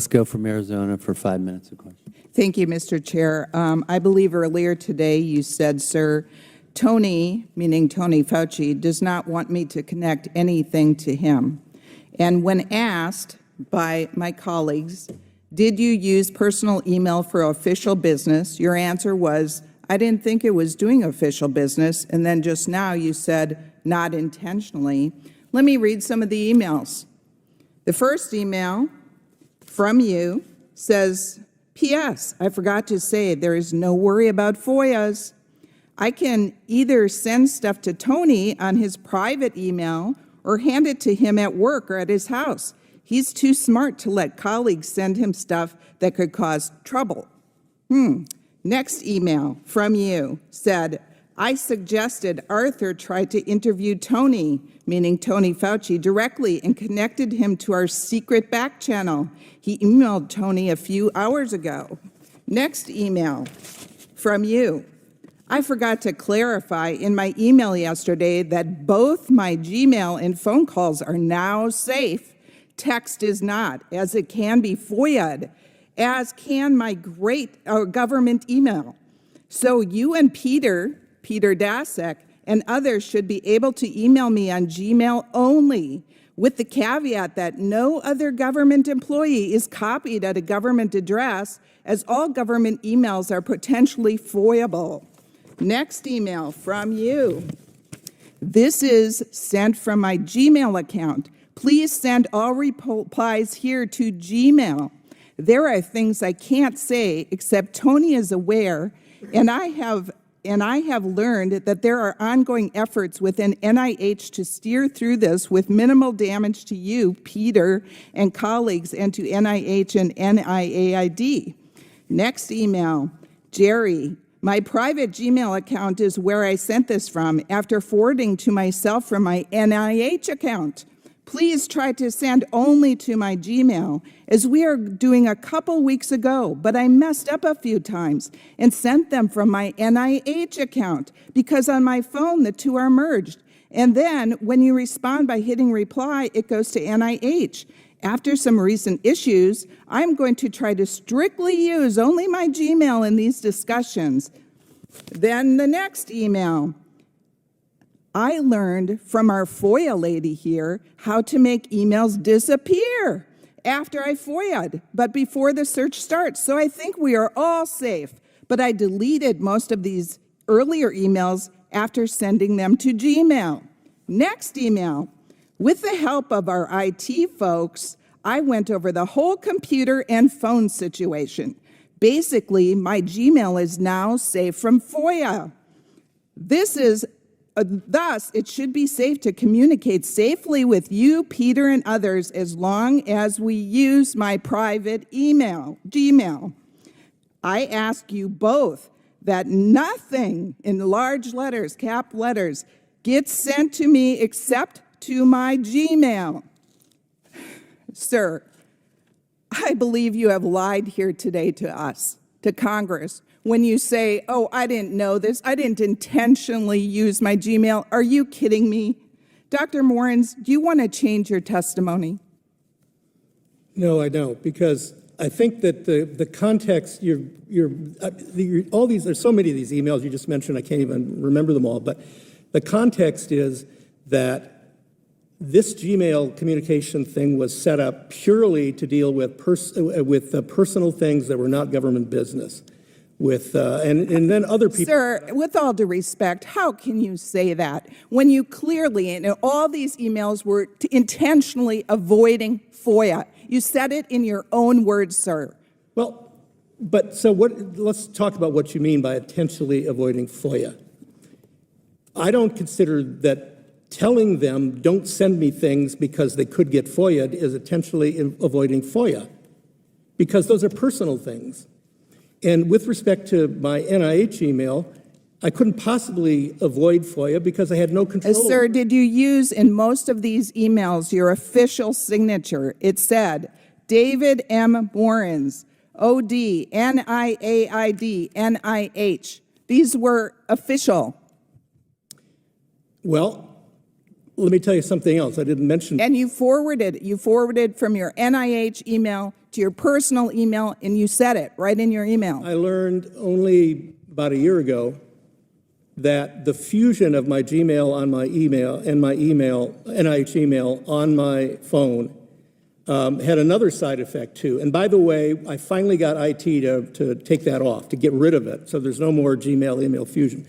Lesko from Arizona for 5 minutes of question. Thank you, Mr. Chair. I believe earlier today you said, sir, Tony, meaning Tony Fauci, does not want me to connect anything to him. And when asked by my colleagues, did you use personal email for official business, your answer was, I didn't think it was doing official business. And then just now you said, not intentionally. Let me read some of the emails. The first email from you says, P.S. I forgot to say there is no worry about FOIAs. I can either send stuff to Tony on his private email or hand it to him at work or at his house. He's too smart to let colleagues send him stuff that could cause trouble. Next email from you said, I suggested Arthur try to interview Tony, meaning Tony Fauci, directly and connected him to our secret back channel. He emailed Tony a few hours ago. Next email from you. I forgot to clarify in my email yesterday that both my Gmail and phone calls are now safe. Text is not, as it can be FOIA'd, as can my great government email. So you and Peter Daszak, and others should be able to email me on Gmail only, with the caveat that no other government employee is copied at a government address, as all government emails are potentially FOIAble. Next email from you. This is sent from my Gmail account. Please send all replies here to Gmail. There are things I can't say except Tony is aware, and I have learned that there are ongoing efforts within NIH to steer through this with minimal damage to you, Peter, and colleagues, and to NIH and NIAID. Next email, Jerry. My private Gmail account is where I sent this from after forwarding to myself from my NIH account. Please try to send only to my Gmail, as we are doing a couple weeks ago, but I messed up a few times and sent them from my NIH account because on my phone the two are merged. And then when you respond by hitting reply, it goes to NIH. After some recent issues, I'm going to try to strictly use only my Gmail in these discussions. Then the next email. I learned from our FOIA lady here how to make emails disappear after I FOIA'd, but before the search starts. So I think we are all safe. But I deleted most of these earlier emails after sending them to Gmail. Next email. With the help of our IT folks, I went over the whole computer and phone situation. Basically, my Gmail is now safe from FOIA. Thus, it should be safe to communicate safely with you, Peter, and others as long as we use my private email, Gmail. I ask you both that nothing in large letters, cap letters, gets sent to me except to my Gmail. Sir, I believe you have lied here today to us, to Congress, when you say, oh, I didn't know this, I didn't intentionally use my Gmail. Are you kidding me? Dr. Morens, do you want to change your testimony? No, I don't, because I think that the context, all these, there's so many of these emails you just mentioned, I can't even remember them all, but the context is that this Gmail communication thing was set up purely to deal with personal things that were not government business. And then other people. Sir, with all due respect, how can you say that when you clearly, in all these emails were intentionally avoiding FOIA? You said it in your own words, sir. Well, but so let's talk about what you mean by intentionally avoiding FOIA. I don't consider that telling them don't send me things because they could get FOIA'd is intentionally avoiding FOIA, because those are personal things. And with respect to my NIH email, I couldn't possibly avoid FOIA because I had no control. Sir, did you use in most of these emails your official signature? It said, David M. Morens, O.D., N-I-A-I-D, N-I-H. These were official. Well, let me tell you something else I didn't mention. And you forwarded from your NIH email to your personal email, and you said it right in your email. I learned only about a year ago that the fusion of my Gmail on my email and my email, NIH email on my phone had another side effect too. And by the way, I finally got IT to take that off, to get rid of it, so there's no more Gmail email fusion.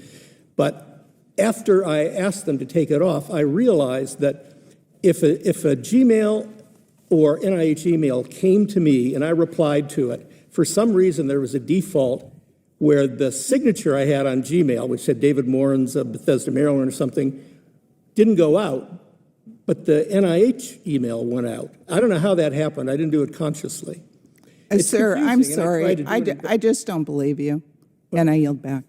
But after I asked them to take it off, I realized that if a Gmail or NIH email came to me and I replied to it, for some reason there was a default where the signature I had on Gmail, which said David Morens of Bethesda, Maryland or something, didn't go out, but the NIH email went out. I don't know how that happened. I didn't do it consciously. It's Sir, I'm confusing, and I sorry. tried to do it, I just don't believe you, and I yield back.